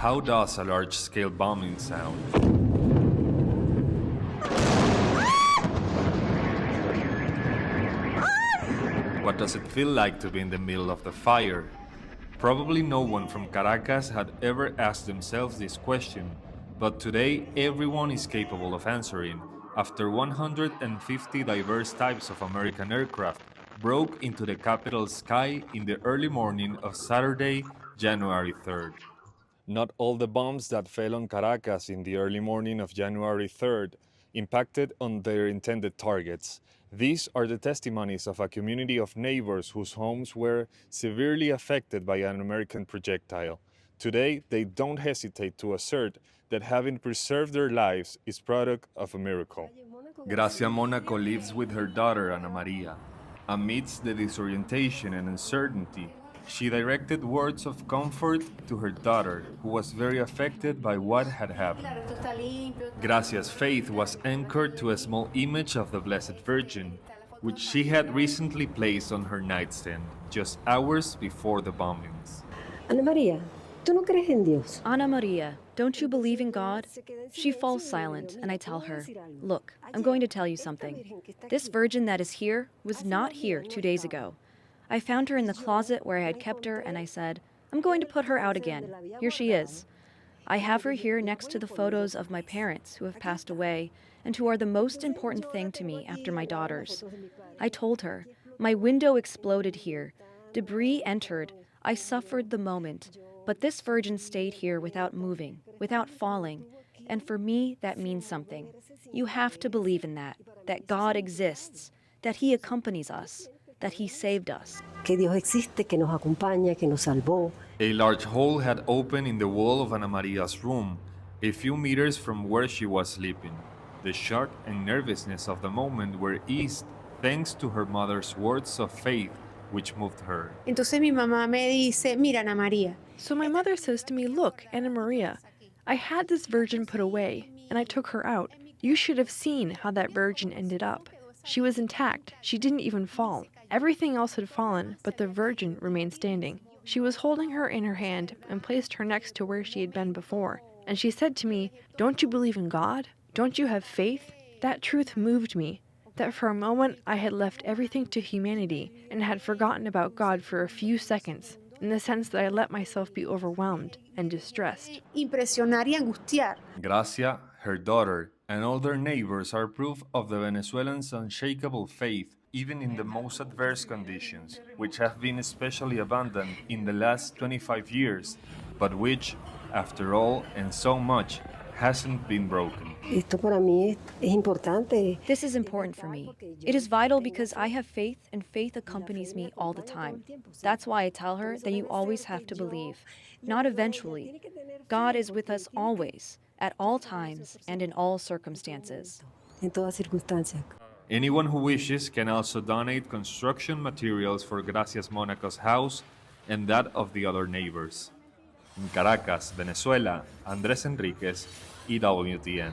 How does a large-scale bombing sound? What does it feel like to be in the middle of the fire? Probably no one from Caracas had ever asked themselves this question, but today everyone is capable of answering, after 150 diverse types of American aircraft broke into the capital's sky in the early morning of Saturday, January 3rd. Not all the bombs that fell on Caracas in the early morning of January 3rd impacted on their intended targets. These are the testimonies of a community of neighbors whose homes were severely affected by an American projectile. Today, they don't hesitate to assert that having preserved their lives is product of a miracle. Gracia Monaco lives with her daughter, Ana Maria. Amidst the disorientation and uncertainty, she directed words of comfort to her daughter, who was very affected by what had happened. Gracia's faith was anchored to a small image of the Blessed Virgin, which she had recently placed on her nightstand, just hours before the bombings. Ana Maria, ¿tú no crees en Dios? Ana Maria, don't you believe in God? She falls silent, and I tell her, look, I'm going to tell you something. This virgin that is here was not here 2 days ago. I found her in the closet where I had kept her, and I said, I'm going to put her out again. Here she is. I have her here next to the photos of my parents who have passed away and who are the most important thing to me after my daughters. I told her, my window exploded here. Debris entered. I suffered the moment. But this virgin stayed here without moving, without falling. And for me, that means something. You have to believe in that God exists, that He accompanies us, that He saved us. Que Dios existe, que nos acompaña, que nos salvó. A large hole had opened in the wall of Ana Maria's room, a few meters from where she was sleeping. The shock and nervousness of the moment were eased thanks to her mother's words of faith, which moved her. Entonces mi mamá me dice, mira, Ana María. So my mother says to me, look, Ana Maria, I had this virgin put away, and I took her out. You should have seen how that virgin ended up. She was intact. She didn't even fall. Everything else had fallen, but the virgin remained standing. She was holding her in her hand and placed her next to where she had been before. And she said to me, don't you believe in God? Don't you have faith? That truth moved me. That for a moment I had left everything to humanity and had forgotten about God for a few seconds, in the sense that I let myself be overwhelmed and distressed. Impresionar y angustiar. Gracia, her daughter, and all their neighbors are proof of the Venezuelans' unshakable faith, even in the most adverse conditions, which have been especially abundant in the last 25 years, but which, after all and so much, hasn't been broken. Esto para mí es importante. This is important for me. It is vital because I have faith, and faith accompanies me all the time. That's why I tell her that you always have to believe, not eventually. God is with us always, at all times, and in all circumstances. En toda circunstancia. Anyone who wishes can also donate construction materials for Gracias Monaco's house and that of the other neighbors. In Caracas, Venezuela, Andrés Henríquez, EWTN.